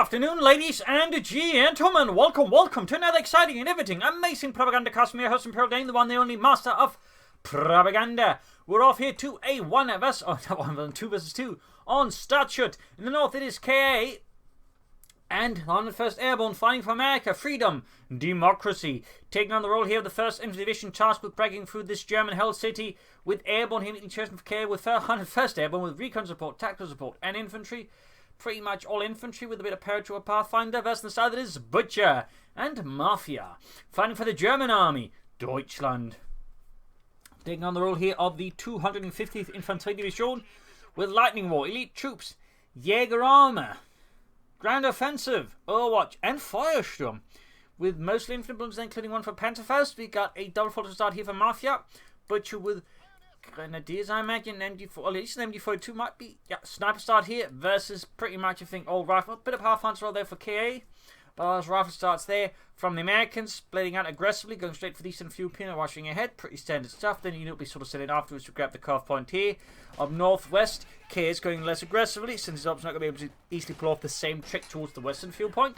afternoon, ladies and gentlemen. Welcome to another exciting and riveting, amazing Propagandacaster. Your host, Imperial Dane, the one, the only master of propaganda. We're off here to a 2 versus 2 on Stadtschutt. In the north, it is KA and 101st Airborne fighting for America, freedom, democracy. Taking on the role here of the 1st Infantry Division, tasked with breaking through this German-held city, with Airborne here being chosen for KA, with 101st Airborne with recon support, tactical support, and infantry. Pretty much all infantry with a bit of paratrooper Pathfinder. Versus the side that is Butcher and Mafia, fighting for the German army, Deutschland. Taking on the role here of the 250th Infantry Division, with Lightning War, elite troops, Jäger armor, ground offensive, Overwatch, and Feuersturm. With mostly infantry builds, including one for Panzerfaust. We got a double focus start here for Mafia. Butcher with Grenadiers, I imagine. MG4, or at least an MG42 might be. Yeah, sniper start here versus pretty much, I think, all rifle. Bit of half-hunter roll there for KA. But as rifle starts there from the Americans, splitting out aggressively, going straight for the Eastern Fuel Pin, washing ahead. Pretty standard stuff. Then you'll be sort of sitting afterwards to grab the cuff point here. Up northwest, KA is going less aggressively, since his op's not going to be able to easily pull off the same trick towards the Western Fuel Point.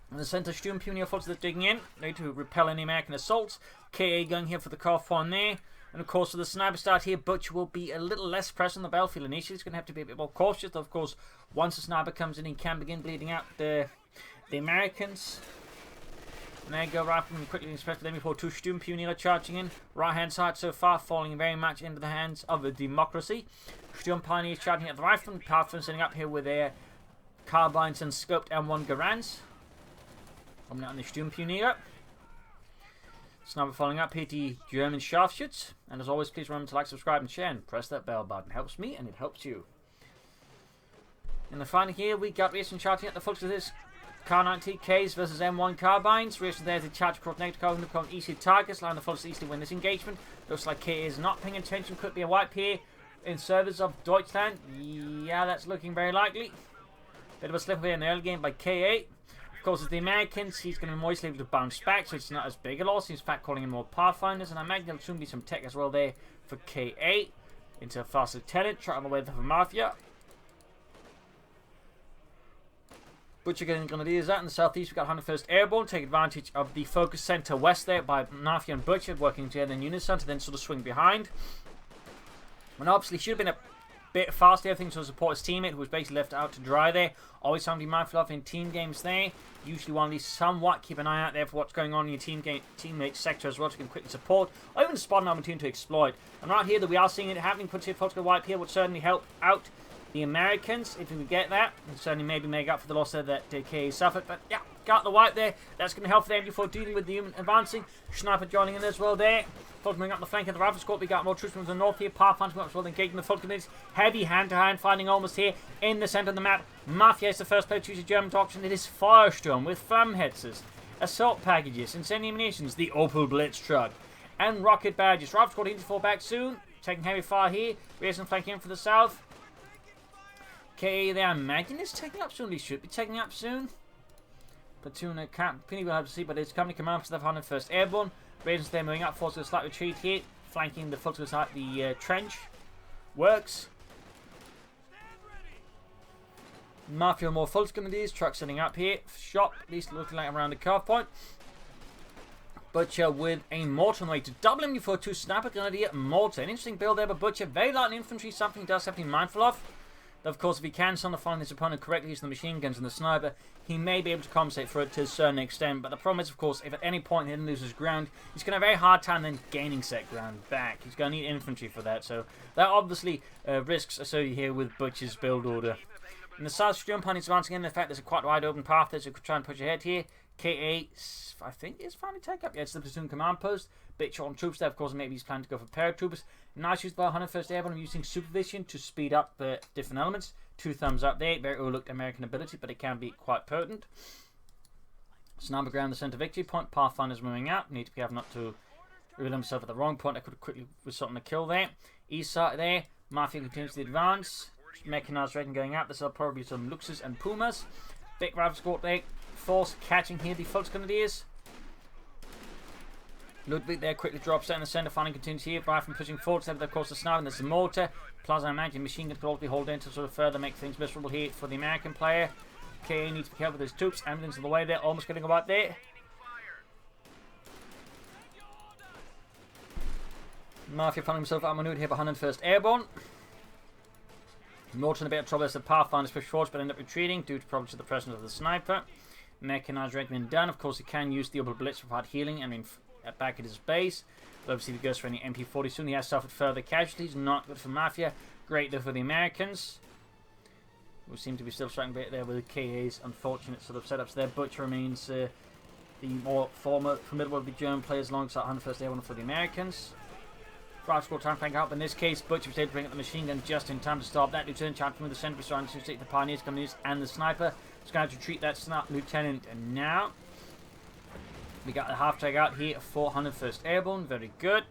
In the center, Sturm Pioneer forces are digging in, ready to repel any American assaults. KA going here for the cuff point there. And of course, for the sniper start here, Butcher will be a little less present on the battlefield initially. He's going to have to be a bit more cautious. Of course, once the sniper comes in, he can begin bleeding out the Americans. And there you go, right from quickly inspected them before two Sturm Pioneer charging in. Right hand side so far, falling very much into the hands of the democracy. Sturm Pioneer charging at the rifleman. Pathfinder setting up here with their carbines and scoped M1 Garands. Coming out on the Sturm Pioneer. Sniper following up here to German Scharfschütz. And as always, please remember to like, subscribe, and share, and press that bell button. It helps me and it helps you. In the final here, we got Racing charging at the focus of this Kar-90Ks versus M1 Carbines. Racing there to charge across negative carbon to become easy targets. Line the focus easily win this engagement. Looks like KA is not paying attention. Could be a wipe here in service of Deutschland. Yeah, that's looking very likely. Bit of a slip here in the early game by KA. Of course, as the Americans, he's going to be more easily able to bounce back, so it's not as big a loss. He's in fact calling in more Pathfinders, and I imagine there'll soon be some tech as well there for KA. Into a fast lieutenant, trying the way for Mafia. Butcher getting Grenadiers out in the southeast. We've got 101st Airborne, take advantage of the focus center west there by Mafia and Butcher, working together in unison to then sort of swing behind. And obviously, should have been a bit faster, I think, to support his teammate who was basically left out to dry there. Always something to be mindful of in team games there. Usually one of these somewhat keep an eye out there for what's going on in your teammate sector as well, so you can quickly support or even spot an opportunity to exploit. And right here that we are seeing it happening, puts here Focus wipe here would certainly help out the Americans if we get that, and certainly maybe make up for the loss there that KA suffered. But yeah, got the wipe there. That's going to help for them before dealing with the human advancing. Sniper joining in as well there. Bring up the flank of the rifle squad. We got more troops from the north here. Pathfinder as well, engaging the full committees. Heavy hand-to-hand fighting almost here in the centre of the map. Mafia is the first player to use a German auction. It is Feuersturm with Flammenhetzers, assault packages, incendiary munitions, the Opel Blitz truck, and rocket badges. Rifle squad needs to fall back soon. Taking heavy fire here. Racing flanking in for the south. KA there, I imagine is taking up soon. He should be taking up soon. Platoon Penny will have to see, but it's company command for the 101st Airborne. Raiders there moving up, forcing a slight retreat here, flanking the focus at the trench. Works. Mafia more full Grenadiers, truck setting up here. Shot, at least looking like around the carve point. Butcher with a mortar on the way to double him for two sniper Grenadier mortar. An interesting build there, but Butcher very light in infantry, something he does have to be mindful of. Of course, if he can find his opponent correctly using the machine guns and the sniper, he may be able to compensate for it to a certain extent. But the problem is, of course, if at any point he loses ground, he's going to have a very hard time then gaining set ground back. He's going to need infantry for that. So that obviously risks associated here with Butcher's build order. In the south, Sturm Pioneer is advancing in. In fact, there's a quite wide open path there, so you could try and push ahead here. KA, I think, is finally take up. Yeah, it's the platoon command post. Bit short on troops there, of course, maybe he's planning to go for paratroopers. Nice use by 101st Airborne using supervision to speed up the different elements. 2 thumbs up there. Very overlooked American ability, but it can be quite potent. Sniper ground the center victory point. Pathfinder's moving out. Need to be careful not to reveal himself at the wrong point. I could have quickly with something to kill there. East side there. Mafia continues to advance. Mechanized rating going out. There's probably some Luxus and Pumas. Big rifle squad there. Force catching here the Fultz Grenadiers. Ludwig there quickly drops out in the centre, finding continues here. Rifle pushing forward, instead of course the sniper, and there's the mortar. Plus I imagine machine gun could also be holding in to sort of further make things miserable here for the American player. KA needs to be careful with his troops. Ambulance on the way there, almost getting about there. Mafia found himself outmaneuvered here by 101st Airborne. Norton in a bit of trouble as the Pathfinders push forward, but end up retreating due to probably to the presence of the sniper. Mechanized recommend done. Of course, he can use the double blitz for hard healing and back at his base. But obviously, if he goes for any MP40 soon, he has suffered further casualties. Not good for Mafia. Great though for the Americans. We seem to be still striking a bit there with KA's unfortunate sort of setups there. Butcher remains the more formidable of the German players alongside 101st Airborne for the Americans. Drive score time flank out, but in this case, Butcher was able to bring up the machine gun just in time to stop that. Lieutenant Chant from the center, starting to take the Pioneers, Communists, and the sniper. He's going to retreat that lieutenant, and now we got the half tag out here for 101st Airborne. Very good.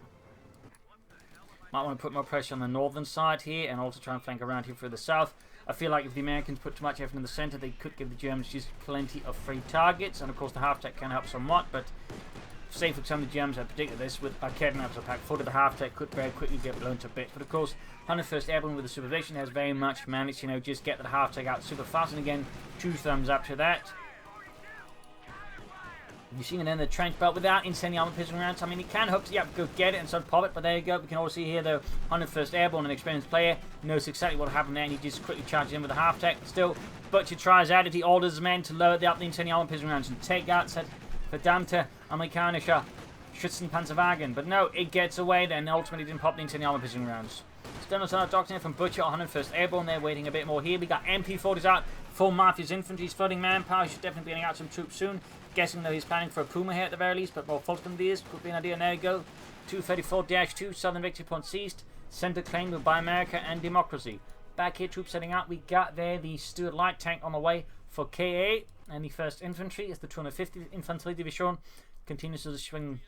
Might want to put more pressure on the northern side here, and also try and flank around here for the south. I feel like if the Americans put too much effort in the center, they could give the Germans just plenty of free targets, and of course the half tag can help somewhat, but say for some of the Germans had predicted this with kidnappers pack 4 to the half tech could very quickly get blown to bits. But of course, 101st Airborne with the supervision has very much managed, you know, just get the half tech out super fast. And again, 2 thumbs up to that. You're seeing it in the trench belt without incendiary armor piercing rounds. I mean, he can hope to go get it and sort of pop it, but there you go. We can all see here though, 101st Airborne, an experienced player, knows exactly what happened there, and he just quickly charges in with the half tech. Still, Butcher tries at it. He orders his men to load up the incendiary armor piercing rounds and take out said verdammte amerikanische Schützenpanzerwagen. But no, it gets away then. Ultimately didn't pop the incendiary armor piercing rounds. Still another doctrine from Butcher, 101st Airborne. They're waiting a bit more here. We got MP40s out for Mafia's infantry. He's flooding manpower. He should definitely be getting out some troops soon. Guessing that he's planning for a Puma here at the very least, but more Fulton these could be an idea. And there you go. 234-2, Southern Victory Point seized. Center claimed by America and democracy. Back here, troops heading out. We got there the Stuart Light Tank on the way for KA. And the 1st Infantry is the 250th Infantry Division. Continues to swing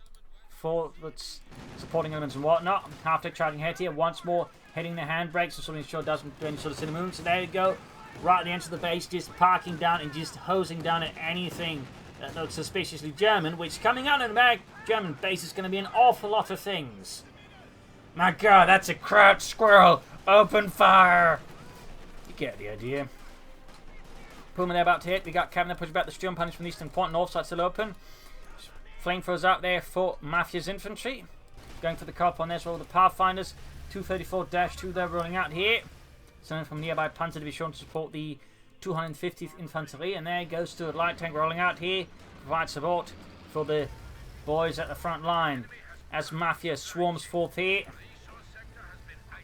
forwards, supporting elements and whatnot. Half-tech charging ahead here. Once more, hitting the handbrakes so something sure doesn't do any sort of cinnamon. So there you go. Right at the end of the base, just parking down and just hosing down at anything that looks suspiciously German, which coming out of the German base is going to be an awful lot of things. My god, that's a crouched squirrel! Open fire! You get the idea. Puma they're about to hit. We got Kevin pushing back the Sturm Punish from the eastern point. North side still open. Flamethrowers out there for Mafia's infantry. Going for the cop on this roll. The Pathfinders. 234-2 they're rolling out here. Sending from nearby Panzer Division to support the 250th Infantry. And there goes Stuart Light Tank rolling out here. Provide support for the boys at the front line. As Mafia swarms forth here.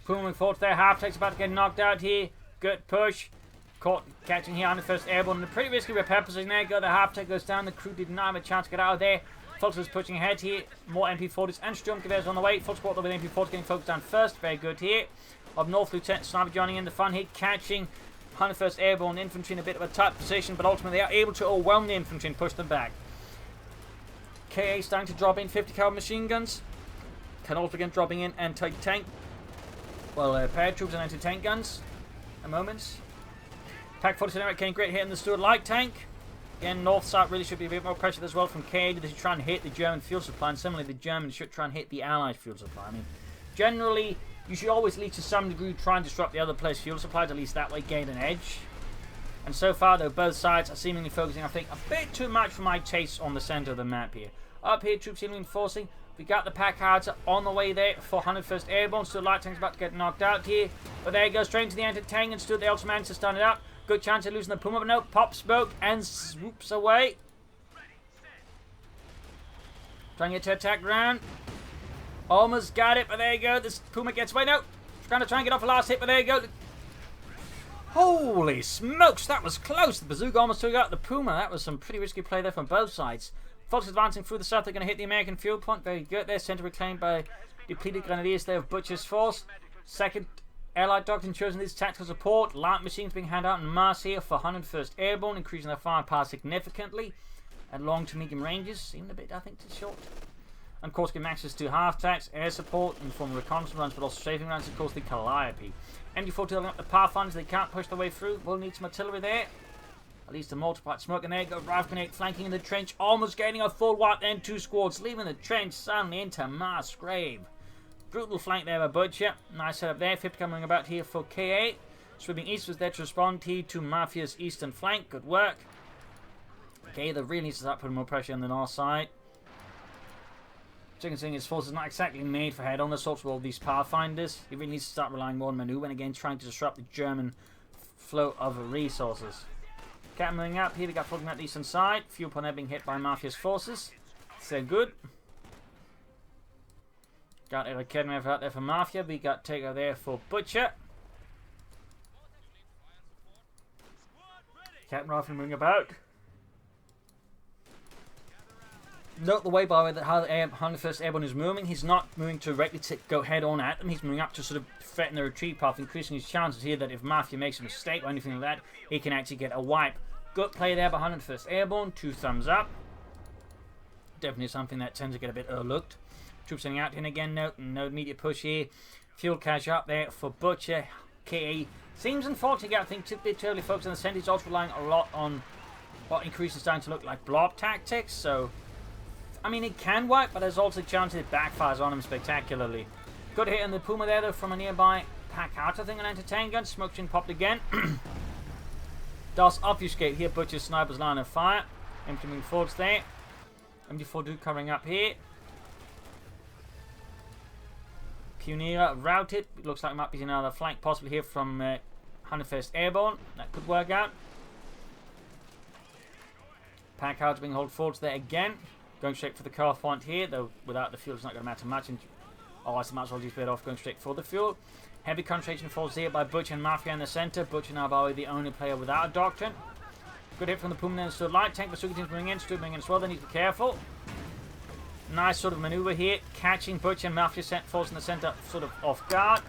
Puma moving forward there. Half-Tech's about to get knocked out here. Good push. Caught catching here on the 1st Airborne. And a pretty risky repair position there. Go. The half-tech goes down. The crew did not have a chance to get out of there. Fulton's pushing ahead here. More MP40s and Sturmgewehrs on the way. Full support with MP40s getting focused down first. Very good here. Up north, Lieutenant Sniper joining in the fun here. Catching 101st Airborne infantry in a bit of a tight position. But ultimately they are able to overwhelm the infantry and push them back. KA starting to drop in 50 caliber machine guns. Can also begin dropping in anti-tank. Well, paratroops and anti-tank guns. A moment. Pack 47 getting great hit in the Stuart Light Tank. Again, north side really should be a bit more pressure as well from KA. They should try and hit the German fuel supply, and similarly the Germans should try and hit the Allied fuel supply. I mean, generally, you should always, at least to some degree, try and disrupt the other player's fuel supplies, at least that way gain an edge. And so far, though, both sides are seemingly focusing, I think, a bit too much for my taste on the center of the map here. Up here, troops seemingly enforcing. We got the pack hards on the way there for 101st Airborne. Stuart Light Tank's about to get knocked out here. But there he goes, straight into the anti-tank, and Stuart the also managed to stun it up. Good chance of losing the Puma, but no, pop smoke and swoops away. Trying to get to attack ground. Almost got it, but there you go. This Puma gets away. No, trying to try and get off the last hit, but there you go. Holy smokes, that was close. The bazooka almost took out the Puma. That was some pretty risky play there from both sides. Fox advancing through the south. They're going to hit the American fuel point. Very good. Their center reclaimed by depleted grenadiers there of Butcher's force. Second Allied doctrine chosen this tactical support. Light machines being handed out in mass here for 101st Airborne, increasing their firepower significantly at long to medium ranges. Seemed a bit, I think, too short. And of course, getting access to half-tacks, air support in the form of reconnaissance runs, but also strafing runs. Of course, the Calliope. MG4 telling up the Pathfinders. They can't push their way through. We'll need some artillery there. At least a multiplied smoke. And there you go. Rifle grenade flanking in the trench. Almost getting a full wipe. Then 2 squads leaving the trench suddenly into mass grave. Brutal flank there by Butcher. Nice setup there. 50 coming about here for KA. Sweeping east was there to respond to Mafia's eastern flank. Good work. Okay, they really need to start putting more pressure on the north side. Second thing, his force is not exactly made for head-on assaults with all these Pathfinders. He really needs to start relying more on maneuver and again trying to disrupt the German flow of resources. Captain moving up here, we got floating out the eastern side. Few upon there being hit by Mafia's forces. So good. Got a Academy out there for Mafia. We got Takeover there for Butcher. Captain Rifle moving about. Note the way, by the way, that how the 101st Airborne is moving. He's not moving directly to go head on at them. He's moving up to sort of threaten the retreat path, increasing his chances here that if Mafia makes a mistake or anything like that, he can actually get a wipe. Good play there by 101st Airborne. 2 thumbs up. Definitely something that tends to get a bit overlooked. Troops sending out in again. No immediate push here. Fuel cache up there for Butcher. KA seems unfortunately, I think, a bit too early focused on the center. He's also relying a lot on what increases starting to look like blob tactics. So, I mean, it can work, but there's also a chance it backfires on him spectacularly. Good hit on the Puma there, though, from a nearby Pack-Out, I think, an anti-tank gun. Smoke chin popped again. Does obfuscate here. Butcher's sniper's line of fire. Empty moving forwards there. MD4 covering up here. Pioneer routed. It looks like it might be another flank, possibly here from 101st Airborne. That could work out. Pack-Out's being hauled forwards there again. Going straight for the car point here, though without the fuel it's not going to matter much. Otherwise, I might as well just bit off going straight for the fuel. Heavy concentration falls here by Butcher and Mafia in the center. Butcher now, by the way, the only player without a doctrine. Good hit from the Puma then stood light. Tank Basuki teams moving in, stood moving in as well. They need to be careful. Nice sort of maneuver here. Catching Butcher and Mafia falls in the center, sort of off guard.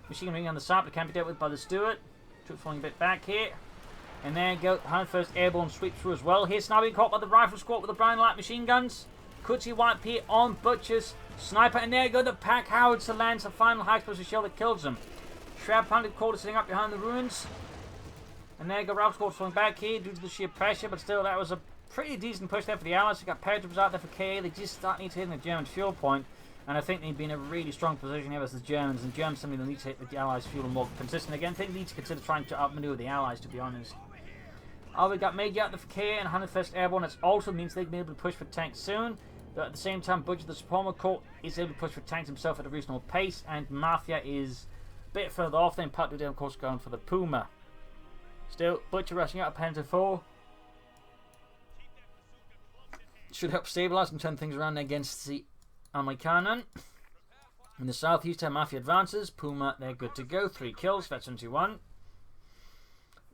Machine gun ring on the side, but can't be dealt with by the Steward. Troops falling a bit back here. And there you go. 101st Airborne sweep through as well. Here's now being caught by the rifle squad with the Brown Light machine guns. Could see wipe here on Butcher's sniper. And there you go. The Pack Howitzer lands the final high explosive shell that kills him. Shroud Pounded Quarter sitting up behind the ruins. And there you go. Rifle squad falling back here due to the sheer pressure. But still, that was a pretty decent push there for the Allies. They got paratroopers out there for KA. They just start need to hit the German fuel point. And I think they've been in a really strong position here versus the Germans. And Germans simply need to hit the Allies' fuel more consistent. Again, I think they need to consider trying to outmaneuver the Allies, to be honest. We got Major out there for KA and 101st Airborne. That also means they can be able to push for tanks soon. But at the same time, Butcher, the Supremo Corps, is able to push for tanks himself at a reasonable pace. And Mafia is a bit further off. Then Pat Dudley, of course, going for the Puma. Still, Butcher rushing out a Panther 4. Should help stabilize and turn things around against the Amerikanen. In the southeast, Mafia advances. Puma, they're good to go. 3 kills. That's 21.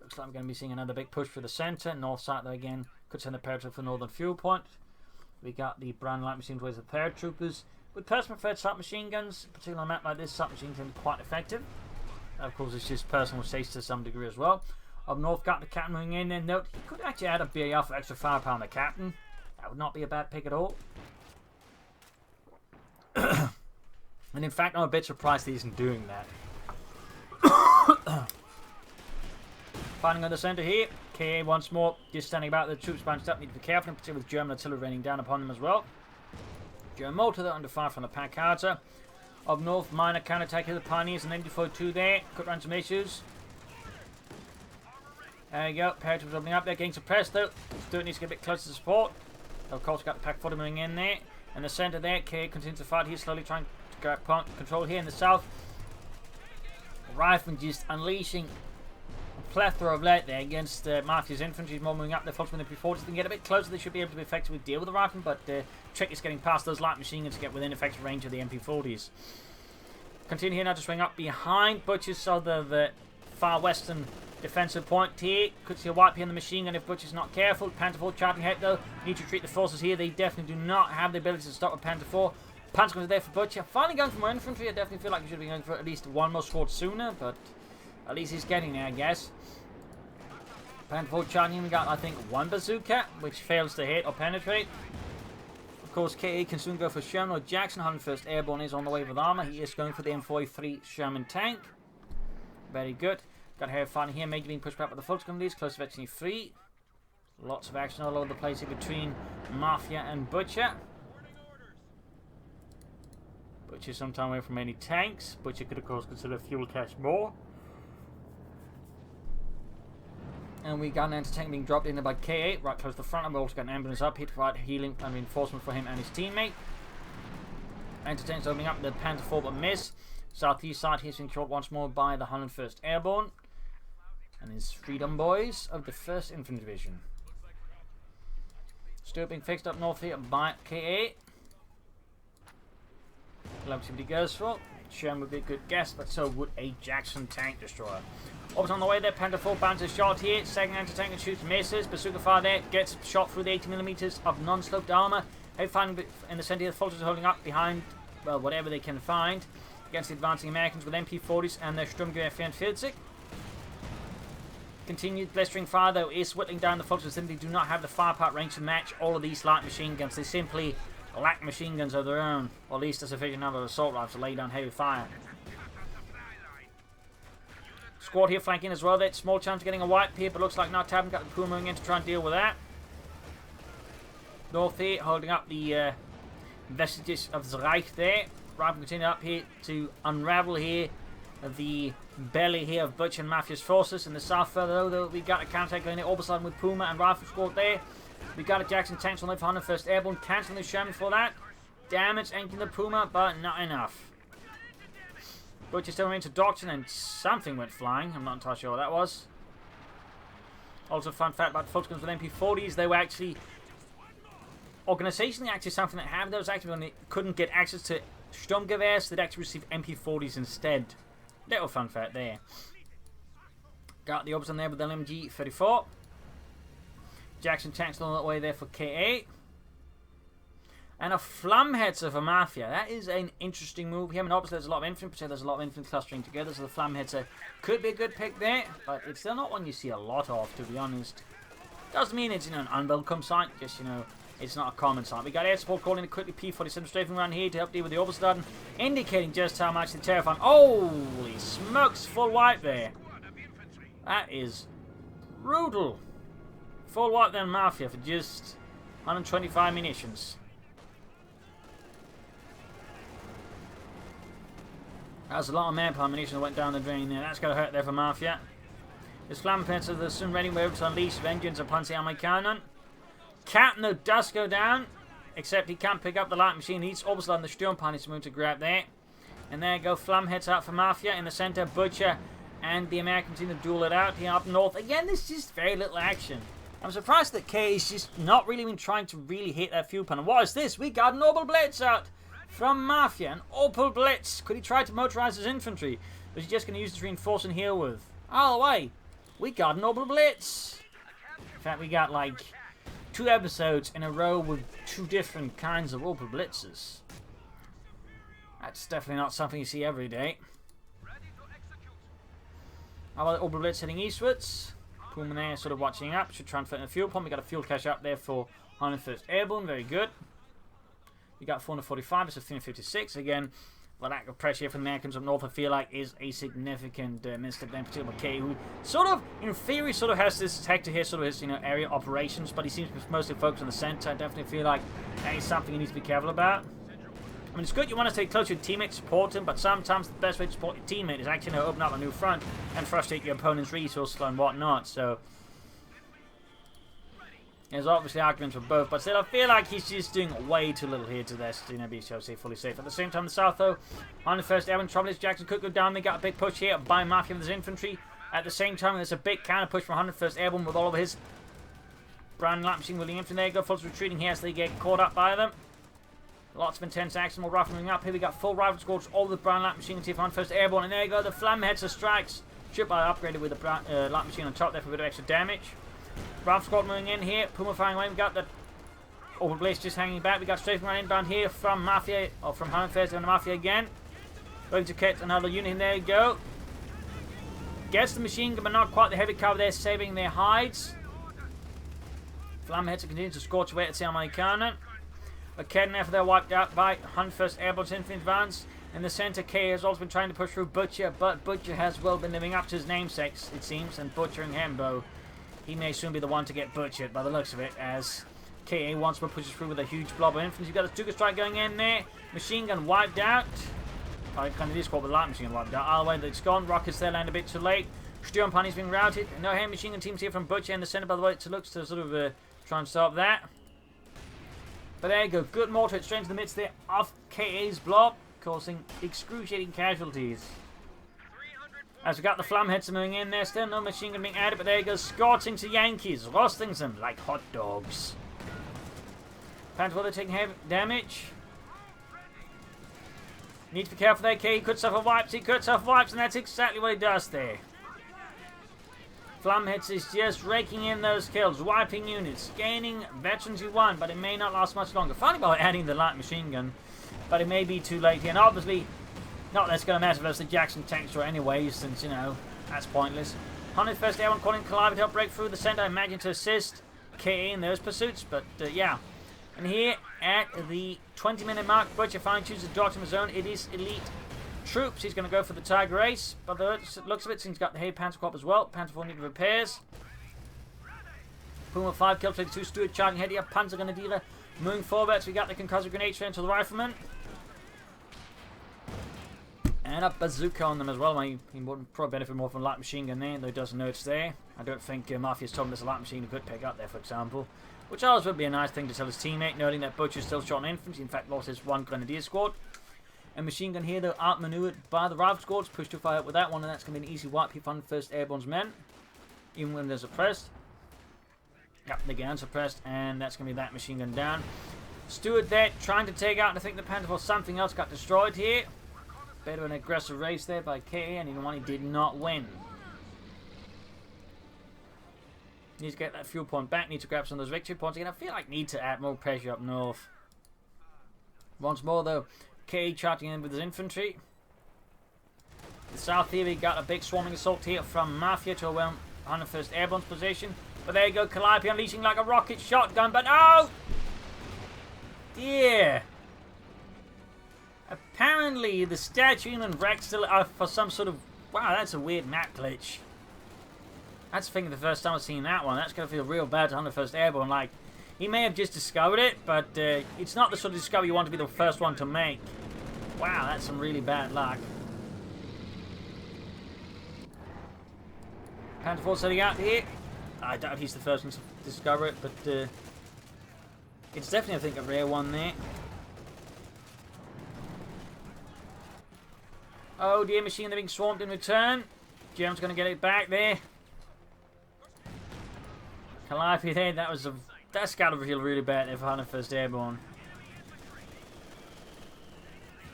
Looks like we're going to be seeing another big push for the center. North side, though, again, could send a paratroop for Northern Fuel Point. We got the Brown Light machine ways of paratroopers. With personal preferred submachine guns, particularly on a map like this, submachine can be quite effective. Of course, it's just personal taste to some degree as well. Up north, got the captain moving in there. Note, he could actually add a BAR for extra firepower on the captain. That would not be a bad pick at all. And in fact, I'm a bit surprised he isn't doing that. Fighting on the center here. KA once more, just standing about. The troops bounced up, need to be careful, in particular with German artillery raining down upon them as well. German mortar, they're under fire from the Pack Howitzer. Up north, minor counterattack here, the Pioneers and MD42 there. Could run some issues. There you go, paratroopers opening up there, getting suppressed though. Still needs to get a bit closer to support. Of course, got the Pack 40 moving in there. In the center there, KA continues to fight here, slowly trying to grab control here in the south. Rifleman just unleashing plethora of lead there against Mafia's infantry. More moving up their folks with the P40s. They can get a bit closer, they should be able to effectively deal with the riflemen, but trick is getting past those light machine guns to get within effective range of the MP40s. Continue here now to swing up behind Butcher's, so the far western defensive point here. Could see a wipe here in the machine gun if Butcher's not careful. Panther 4 charging ahead though. Need to treat the forces here. They definitely do not have the ability to stop with Panther 4. Panther guns are there for Butcher. Finally going for more infantry. I definitely feel like he should be going for at least one more squad sooner, but at least he's getting there, I guess. Panther 4 charging, we got, I think, 1 bazooka, which fails to hit or penetrate. Of course, KA can soon go for Sherman or Jackson. 101st Airborne is on the way with armor. He is going for the M43 Sherman tank. Very good. Got hair fighting here. Major being pushed back by the Fulton leads. Close to actually 3. Lots of action all over the place here between Mafia and Butcher. Butcher some time away from any tanks. Butcher could, of course, consider fuel cache more. And we got an anti-tank being dropped in by K8 right close to the front, and we also got an ambulance up here to provide healing and reinforcement for him and his teammate. Anti-tank's opening up the Panzer IV but miss. Southeast side he's been shot once more by the 101st Airborne and his Freedom Boys of the 1st Infantry Division. Still being fixed up north here by K8. Let's see what he goes for. Sherman would be a good guess, but so would a Jackson tank destroyer. Always on the way there, Panther 4 bounces shot here. Second anti-tank and shoots, misses. Bazooka fire there, gets shot through the 80mm of non-sloped armor. Heavy firing in the center, the Fulters holding up behind, well, whatever they can find against the advancing Americans with MP40s and their Sturmgewehr 44. Continued blistering fire though is whittling down. The Fulters simply do not have the firepower range to match all of these light machine guns. They simply lack machine guns of their own, or at least a sufficient number of assault rifles to lay down heavy fire. Squad here flanking as well. That small chance of getting a wipe here, but looks like not having got the Puma moving in to try and deal with that. North here holding up the vestiges of the Reich there. Rifle continue up here to unravel here the belly here of Butch and Mafia's forces. In the south further though, we got a counterattack going there, Obersliden with Puma and Rifle Squad there. We got a Jackson tanks on the 101st Airborne, cancelling the Sherman for that. Damage entering the Puma, but not enough. Butcher still remains a doctrine and something went flying. I'm not entirely sure what that was. Also, fun fact about the Fultons with MP40s, they were actually organizationally actually something that happened. That was actually when they couldn't get access to Sturmgewehrs, so they'd actually receive MP40s instead. Little fun fact there. Got the Oberst on there with the LMG 34. Jackson tanks on that way there for K8. And a Flammhetzer for Mafia. That is an interesting move here. I mean, obviously there's a lot of infantry, but there's a lot of infantry clustering together, so the Flammhetzer could be a good pick there, but it's still not one you see a lot of, to be honest. Doesn't mean it's, an unwelcome sight, just, it's not a common sight. We got air support calling it quickly, P-47 strafing around here to help deal with the Obersliden, indicating just how much they're terrifying. Holy smokes, full wipe there. That is brutal. Full wipe then Mafia for just 125 munitions. That's a lot of manpower ammunition that went down the drain there. That's going to hurt there for Mafia. This Flammenwerfer is soon ready to unleash vengeance upon the Amerikaner. Captain though does go down, except he can't pick up the light machine. He's obviously on the Sturmpani's move to grab there. And there you go, Flammhetzer out for Mafia. In the center, Butcher and the Americans seem to duel it out here up north. Again, there's just very little action. I'm surprised that K is just not really been trying to really hit that fuel panel. What is this? We got an Opel Blitz out from Mafia. An Opel Blitz. Could he try to motorize his infantry? Was he just going to use this reinforcing here with? All the way. We got an Opel Blitz. In fact, we got like 2 episodes in a row with 2 different kinds of Opel Blitzes. That's definitely not something you see every day. How about the Opel Blitz heading eastwards? Puma there sort of watching up. Should transfer in the fuel pump. We got a fuel cache up there for 101st Airborne. Very good. We got 445. It's a 356. Again, the lack of pressure here from the Americans up north, I feel like, is a significant misstep there, particularly K, who sort of, in theory, sort of has this sector here, sort of his, area operations, but he seems to be mostly focused on the center. I definitely feel like that is something he needs to be careful about. I mean, it's good you want to stay close to your teammate, support him, but sometimes the best way to support your teammate is actually to open up a new front and frustrate your opponent's resources and whatnot. So there's obviously arguments for both, but still, I feel like he's just doing way too little here to this to be so fully safe. At the same time, the south though, on the 1st Airborne, trouble is Jackson could go down. They got a big push here by Mafia with his infantry. At the same time, there's a big counter push from 101st Airborne with all of his brand light machine wielding infantry. There you go, folks retreating here as they get caught up by them. Lots of intense action, more rifle moving up. Here we got full rifle squads, all the brown light machine team on 1st Airborne. And there you go, the Flammenwerfer strikes. Should be upgraded with the light machine on top there for a bit of extra damage. Rifle squad moving in here. Puma firing away. We got the Opel Blitz just hanging back. We got strafing around inbound here from Mafia, or from 101st and Mafia again. Going to catch another unit in. There you go. Gets the machine gun, but not quite the heavy cover there, saving their hides. Flammenwerfer continues to scorch away at the Amerikaner. A Kedden after they're wiped out by 101st Airborne's infantry advance. In the center, K has also been trying to push through Butcher, but Butcher has well been living up to his namesakes, it seems, and butchering Hembo. He may soon be the one to get butchered by the looks of it, as KA once more pushes through with a huge blob of infantry. You've got a Stuka strike going in there. Machine gun wiped out. I kind of did squad with light machine gun wiped out. All the way, it's gone. Rockets there land a bit too late. Sturm Pani's being routed. No heavy machine gun teams here from Butcher in the centre, by the way. It looks to sort of try and stop that. But there you go. Good mortar straight into the midst there of KA's blob, causing excruciating casualties. As we got the flamheads moving in there, still no machine gun being added, but there you go. Scorching to Yankees, roasting them like hot dogs. Panzer taking heavy damage. Need to be careful there, K. He could suffer wipes, and that's exactly what he does there. Flamheads is just raking in those kills, wiping units, gaining veterans you won, but it may not last much longer. Finally by adding the light machine gun, but it may be too late here. And obviously, not that's going to matter versus the Jackson tank store anyway, since, you know, that's pointless. 101st Airborne calling Calive to help break through the centre, I imagine to assist KA in those pursuits, but yeah. And here at the 20-minute mark, Butcher finally chooses to dodge from his own. It is elite troops. He's going to go for the Tiger Race. By the looks of it, since he's got the Hay Panzer Corp as well. Panzer 4 needed repairs. Puma 5 kills, 22 Stewart charging ahead here. Panzer Grenadier moving forward. So we got the concussive grenade straight into the rifleman. And a bazooka on them as well. He would probably benefit more from a light machine gun there, though he doesn't know it's there. I don't think Mafia's told him there's a light machine he could pick up there, for example. Which always would be a nice thing to tell his teammate, noting that Butcher's still shot on infantry. In fact, lost his one grenadier squad. And machine gun here, though, outmaneuvered by the rifle squads. Pushed too far out with that one, and that's going to be an easy wipe here for 101st Airborne's men. Even when they're suppressed. Yep, they're getting suppressed, and that's going to be that machine gun down. Stewart there, trying to take out, I think the Panther for something else got destroyed here. Bit of an aggressive race there by KA, and even one he did not win. Needs to get that fuel point back. Need to grab some of those victory points again. I feel like need to add more pressure up north. Once more though, KA charging in with his infantry. The south here we got a big swarming assault here from Mafia to overwhelm 101st Airborne's position. But there you go, Calliope unleashing like a rocket shotgun. But oh dear! Apparently the statue and wreck still are for some sort of... Wow, that's a weird map glitch. That's the thing, the first time I've seen that one. That's going to feel real bad to 101st Airborne. Like, he may have just discovered it, but it's not the sort of discovery you want to be the first one to make. Wow, that's some really bad luck. Panther 4 setting out here. I doubt he's the first one to discover it, but it's definitely, I think, a rare one there. Oh dear, machine, they're being swarmed in return. German's going to get it back there. Calliope there, that's got to feel really bad if 101st Airborne.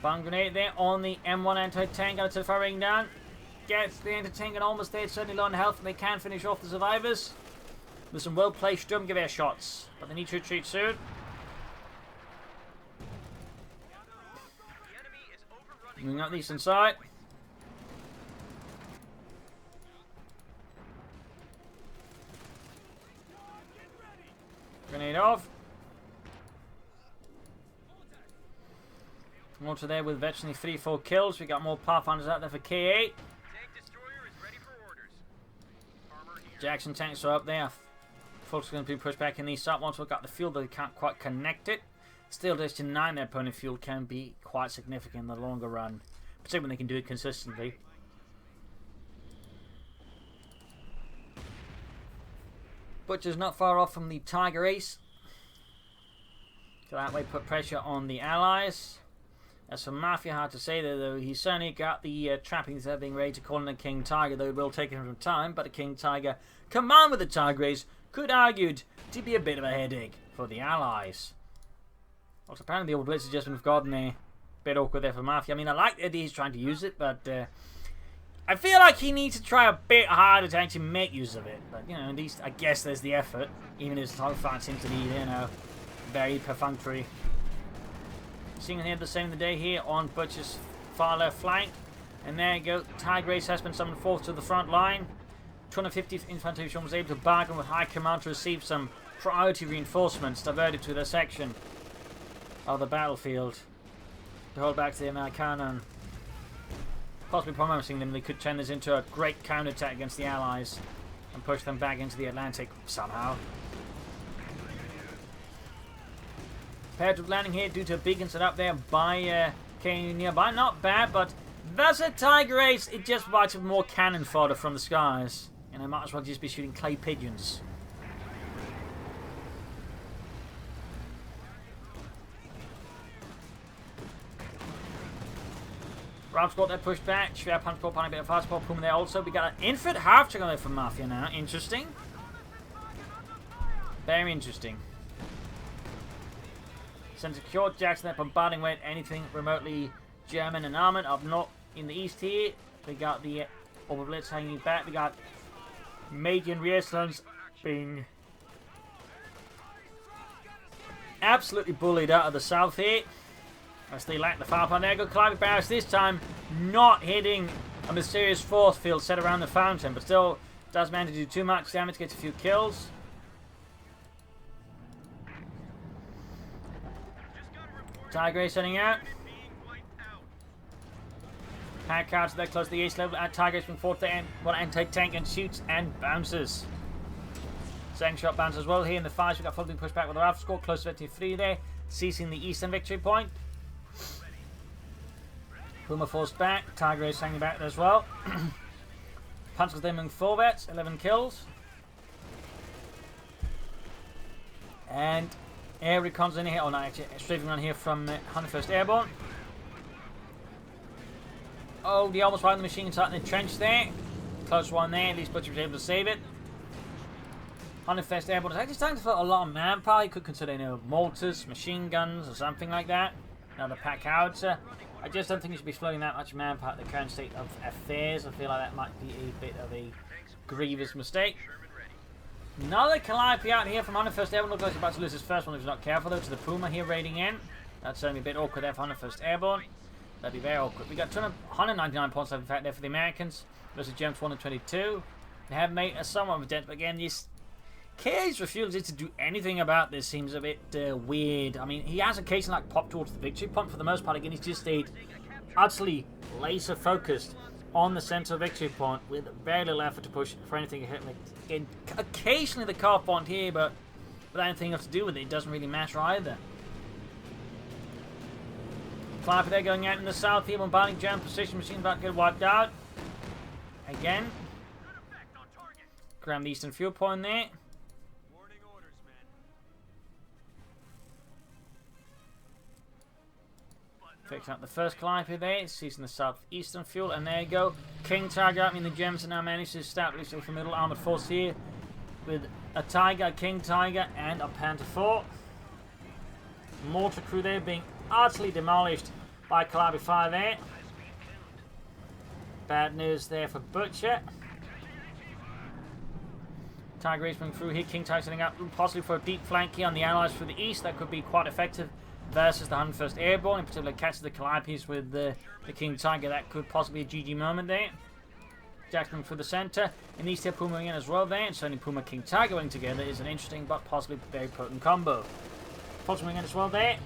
Bomb grenade there on the M1 anti-tank, going to firing down. Gets the anti-tank and almost there, certainly low on health, and they can finish off the survivors. With some well-placed Sturmgewehr shots, but they need to retreat soon. Moving up the eastern side. Grenade off. Mortar there with virtually 3-4 kills. We got more Pathfinders out there for K8. Jackson tanks are up there. Folks are going to be pushed back in the east side. Once we've got the fuel, they can't quite connect it. Still, just to 9 their opponent fuel can be quite significant in the longer run, particularly when they can do it consistently. Butcher's not far off from the Tiger Ace. So that way put pressure on the Allies. As for Mafia, hard to say there, though. He's certainly got the trappings there being ready to call in a King Tiger, though it will take him some time. But a King Tiger combined with the Tiger Ace could argued to be a bit of a headache for the Allies. Also, apparently the old Blitz has just been forgotten there. Bit awkward there for Mafia. I mean, I like the idea he's trying to use it, but I feel like he needs to try a bit harder to actually make use of it. But, you know, at least I guess there's the effort. Even his target fight seems to be, you know, very perfunctory. Seeing here the same of the day here on Butcher's far left flank. And there you go. Tiger Ace has been summoned forth to the front line. 250th Infantry Division was able to bargain with High Command to receive some priority reinforcements diverted to their section of the battlefield to hold back to the Americanon. Possibly promising them they could turn this into a great counterattack against the Allies and push them back into the Atlantic somehow. Paired with landing here due to a beacon set up there by K nearby. Not bad, but That's a Tiger Ace. It just provides more cannon fodder from the skies. And I might as well just be shooting clay pigeons. Rob's got their push back. Schwer punch ball, a bit of fast ball, Puma there also. We got an infant half check on there from Mafia now. Interesting. Very interesting. Send secure Jackson there bombarding with anything remotely German and armored up north in the east here. We got the Oberblitz hanging back. We got Major and rear sons being absolutely bullied out of the south here. As they lack the fire plan. There go climbing barracks this time, not hitting a mysterious force field set around the fountain, but still does manage to do too much damage, gets a few kills. Tiger Ace setting out. Pack cards there close to the ace level, and Tiger Ace being forced to one anti-tank and shoots and bounces. Second shot bounce as well here in the fives. We got fully pushed back with the Ralph score, close to 23 there, ceasing the eastern victory point. Puma forced back, Tiger Ace hanging back as well. Punches them in 4 vets, 11 kills. And air recons in here, oh no, actually strafing on here from 101st Airborne. Oh, the almost fired the machine inside in the trench there. Close one there, at least Butcher was able to save it. 101st Airborne is actually starting to feel a lot of manpower. You could consider, you know, mortars, machine guns, or something like that. Another pack howitzer. I just don't think you should be floating that much manpower at the current state of affairs. I feel like that might be a bit of a grievous mistake. Another Calliope out here from 101st Airborne. Looks like he's about to lose his first one if he's not careful though. To the Puma here raiding in. That's certainly a bit awkward there for 101st Airborne. That'd be very awkward. We got 199 points in fact there for the Americans. Versus Germans 122. They have made a somewhat of a dent, but again, this KA's refusal to do anything about this seems a bit weird. I mean, he has occasionally like popped towards the victory point. For the most part, again, he's just stayed utterly laser focused on the center victory point with very little effort to push for anything to hit. Like, occasionally the car point here, but without anything else to do with it, it doesn't really matter either. Climber there going out in the south here, bombarding German position machine about to get wiped out. Again. Grab the eastern fuel point there. Fixing up the first Calliope there, seizing the southeastern fuel, and there you go. King Tiger, I mean the Germans have now managed to establish a middle armored force here with a Tiger, a King Tiger, and a Panther 4. Mortar crew there being utterly demolished by Calliope 5 there. Bad news there for Butcher. Tiger Ace coming through here, King Tiger setting up possibly for a deep flank here on the Allies through the east. That could be quite effective versus the 101st Airborne, in particular catches the Calipes with the King Tiger. That could possibly be a GG moment there. Jackson through the center, and these two Puma in as well there, and certainly Puma King Tiger going together is an interesting but possibly very potent combo. Pulsing in as well there,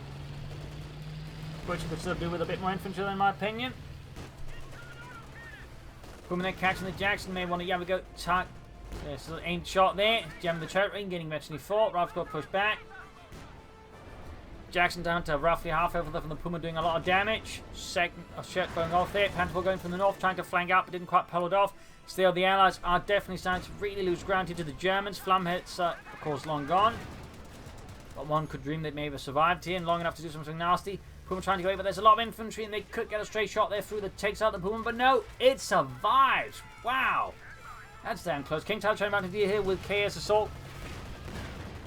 which you could still do with a bit more infantry in my opinion. Puma then catching the Jackson, may want to, yeah, we go, still aimed shot there, jamming the turret ring, getting eventually fought. Ralph's got pushed back. Jackson down to roughly half over there from the Puma, doing a lot of damage. Second shirt going off there. Panther going from the north, trying to flank out, but didn't quite pull it off. Still, the Allies are definitely starting to really lose ground here to the Germans. Flam hits, of course, long gone. But one could dream they may have survived here and long enough to do something nasty. Puma trying to go away, but there's a lot of infantry, and they could get a straight shot there through that takes out the Puma, but no, it survives. Wow. That's damn close. King Tiger trying to deal here with KS Assault.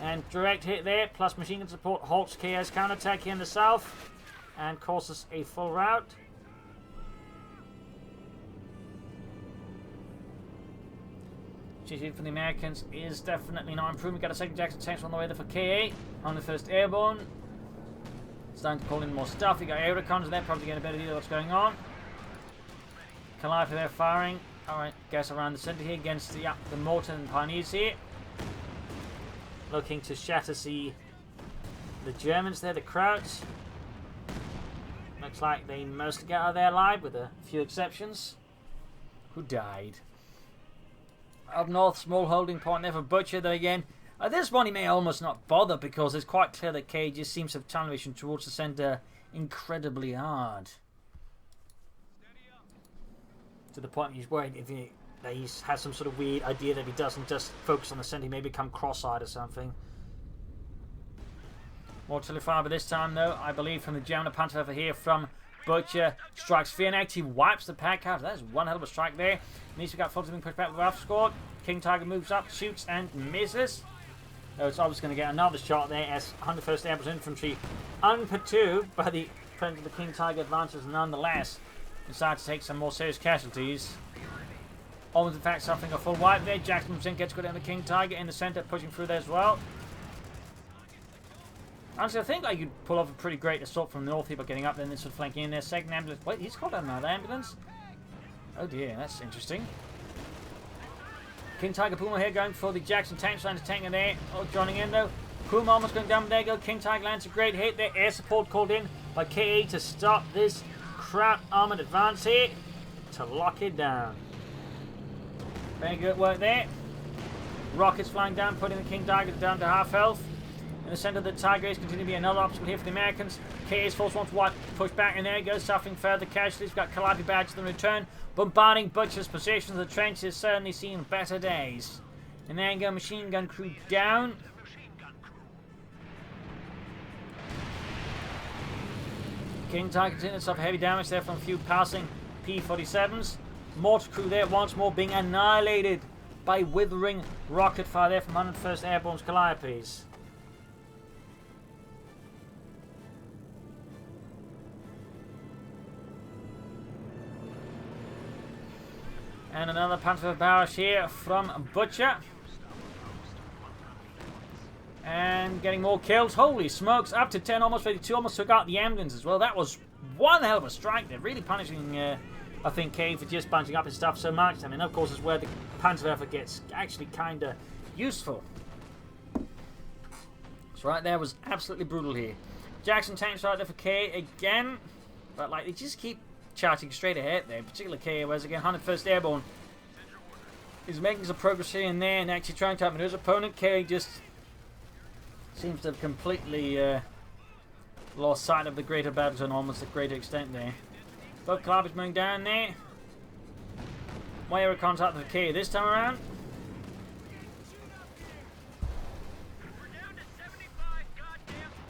And direct hit there, plus machine gun support halts KS counterattack here in the south and causes a full rout. GG for the Americans is definitely not improving. Got a second Jackson tanks on the way there for KA on the 1st Airborne. Starting to call in more stuff. You got air recons there, probably get a better deal of what's going on. Calliope there firing. Alright, guess around the center here against the mortar and pioneers here. Looking to shatter the Germans there, the Krauts. Looks like they mostly get out of there alive, with a few exceptions. Who died? Up north, small holding point there for Butcher, though again. At this point, he may almost not bother because it's quite clear that K just seems to have tunnel vision towards the center incredibly hard. To the point he's worried if he has some sort of weird idea that if he doesn't just focus on the center, he may become cross-eyed or something. More artillery fire, but this time, though, I believe from the German Panzerwerfer here from Butcher. Strikes fear next. He wipes the pack out. That is one hell of a strike there. Needs to got Fulton being pushed back with Ralph scored. King Tiger moves up, shoots, and misses. Oh, it's obviously going to get another shot there as 101st Airborne Infantry, unperturbed by the presence of the King Tiger advances, nonetheless decide to take some more serious casualties. Almost, in fact, suffering a full wipe there. Jackson Zink gets good on the King Tiger in the center, pushing through there as well. Honestly, I think I could pull off a pretty great assault from the north here by getting up there and then sort of flanking in there. Second ambulance. Wait, he's called out another ambulance? Oh dear, that's interesting. King Tiger Puma here going for the Jackson tank. Trying to tank in there. Oh, joining in though. Puma almost going down. There you go. King Tiger lands a great hit there. Air support called in by KA to stop this crap armored advance here. To lock it down. Very good work there. Rockets flying down, putting the King Tiger down to half health. In the center of the Tiger is continuing to be another obstacle here for the Americans. KA's force wants to push back, and there he goes, suffering further casualties. We've got Calliope badges in return. Bombarding Butcher's positions. The trench has certainly seen better days. And there you go, machine gun crew down. King Tiger continuing to suffer heavy damage there from a few passing P-47s. Mortar crew there once more being annihilated by withering rocket fire there from 101st Airborne's Calliopes. And another Panzer barrage here from Butcher. And getting more kills. Holy smokes, up to 10, almost 52, almost took out the ambulance as well. That was one hell of a strike there. Really punishing, I think, K for just bunching up his stuff so much. I mean, of course, is where the Panzerwerfer gets actually kind of useful. So right there was absolutely brutal here. Jackson tanks right there for K again. But, like, they just keep charging straight ahead there, particularly K, whereas again 101st Airborne is making some progress here and there and actually trying to outmaneuver his opponent. K just seems to have completely lost sight of the greater battle zone almost to a greater extent there. Both Calliopes moving down there. Wire contact with K this time around.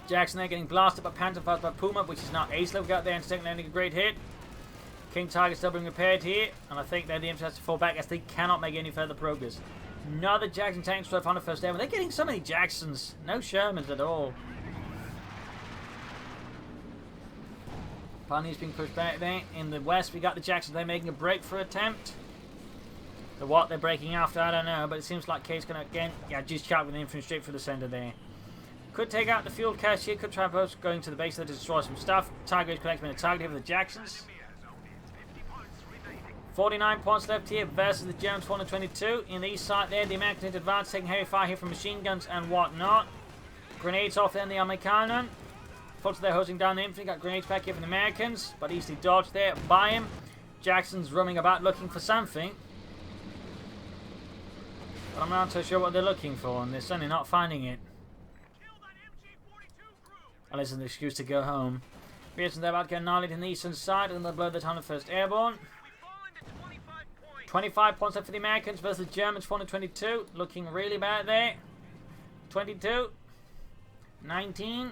Jackson there getting blasted by Panzerfaust by Puma, which is now ace level. Got there and second landing a great hit. King Tiger still being repaired here, and I think that the infantry has to fall back as they cannot make any further progress. Another Jackson tank strike on the first Airborne. They're getting so many Jacksons, no Shermans at all. Pioneers being pushed back there. In the west, we got the Jacksons. They're making a breakthrough attempt. So what they're breaking after, I don't know, but it seems like K's going to again, just charge with the infantry straight through the center there. Could take out the fuel cache here. Could try both going to the base there to destroy some stuff. Tiger is collecting a target here for the Jacksons. 49 points left here versus the Germans 422. In the east side there, the Americans advance, taking heavy fire here from machine guns and whatnot. Grenades off there in the army cannon. Fulton there hosing down the infantry. Got grenades back here from the Americans, but easily dodged there by him. Jackson's roaming about looking for something. But I'm not so sure what they're looking for, and they're certainly not finding it. Unless it's an excuse to go home. Pearson's there about to get annihilated in the eastern side, and they'll blow the 101st Airborne. 25 points left for the Americans versus the Germans 422. Looking really bad there. 22. 19.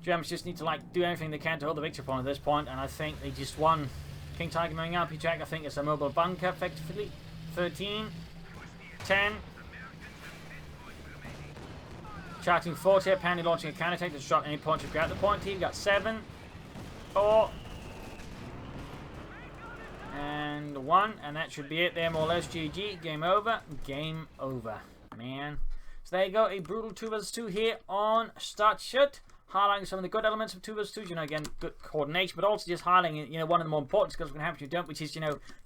Germans just need to do everything they can to hold the victory point at this point, and I think they just won. King Tiger moving up. Jack, I think it's a mobile bunker effectively. 13. 10. Charging 40. Apparently launching a counterattack to disrupt any point to grab the point here. We've got 7. 4. And 1, and that should be it there, more or less. GG, game over, man. So there you go, a brutal 2 vs 2 here on Stadtschutt, highlighting some of the good elements of 2 vs 2, again, good coordination, but also just highlighting, one of the more important skills we can have if you don't, which is,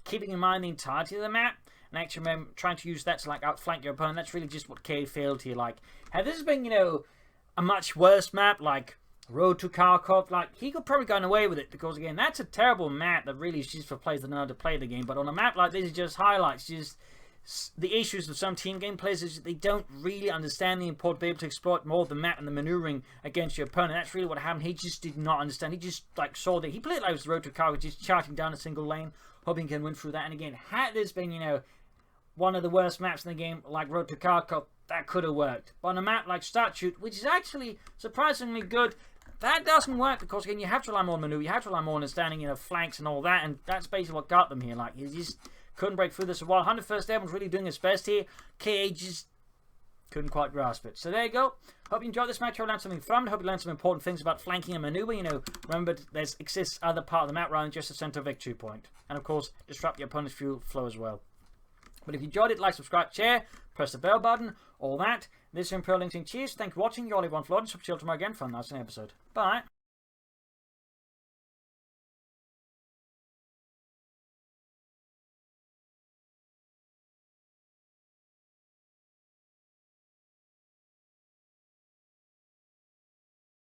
keeping in mind the entirety of the map, and actually trying to use that to, outflank your opponent. That's really just what K failed here, had this been, a much worse map, Road to Kharkov, he could probably gotten away with it, because again, that's a terrible map that really is just for players that know how to play the game. But on a map like this, it just highlights just the issues with some team game players is that they don't really understand the importance of being able to exploit more of the map and the maneuvering against your opponent. That's really what happened. He just did not understand. He just like saw that he played like it was the road to a car, just charting down a single lane, hoping he can win through that. And again, had this been, you know, one of the worst maps in the game, like Road to Kharkov, that could have worked. But on a map like Stadtschutt, which is actually surprisingly good, that doesn't work because again, you have to rely more on maneuver, you have to rely more on understanding, you know, flanks and all that, and that's basically what got them here. Like, he just couldn't break through this. So while 101st Airborne's really doing his best here, KA just couldn't quite grasp it. So there you go. Hope you enjoyed this match. Hope you learned something from it. Hope you learned some important things about flanking and maneuver. You know, remember there exists other part of the map rather than just a center victory point. And of course, disrupt your opponent's fuel flow as well. But if you enjoyed it, like, subscribe, share, press the bell button, all that. This is Imperial Links. Cheers. Thank you for watching. You're all one Florida. Subscribe tomorrow again for a nice episode. Bye.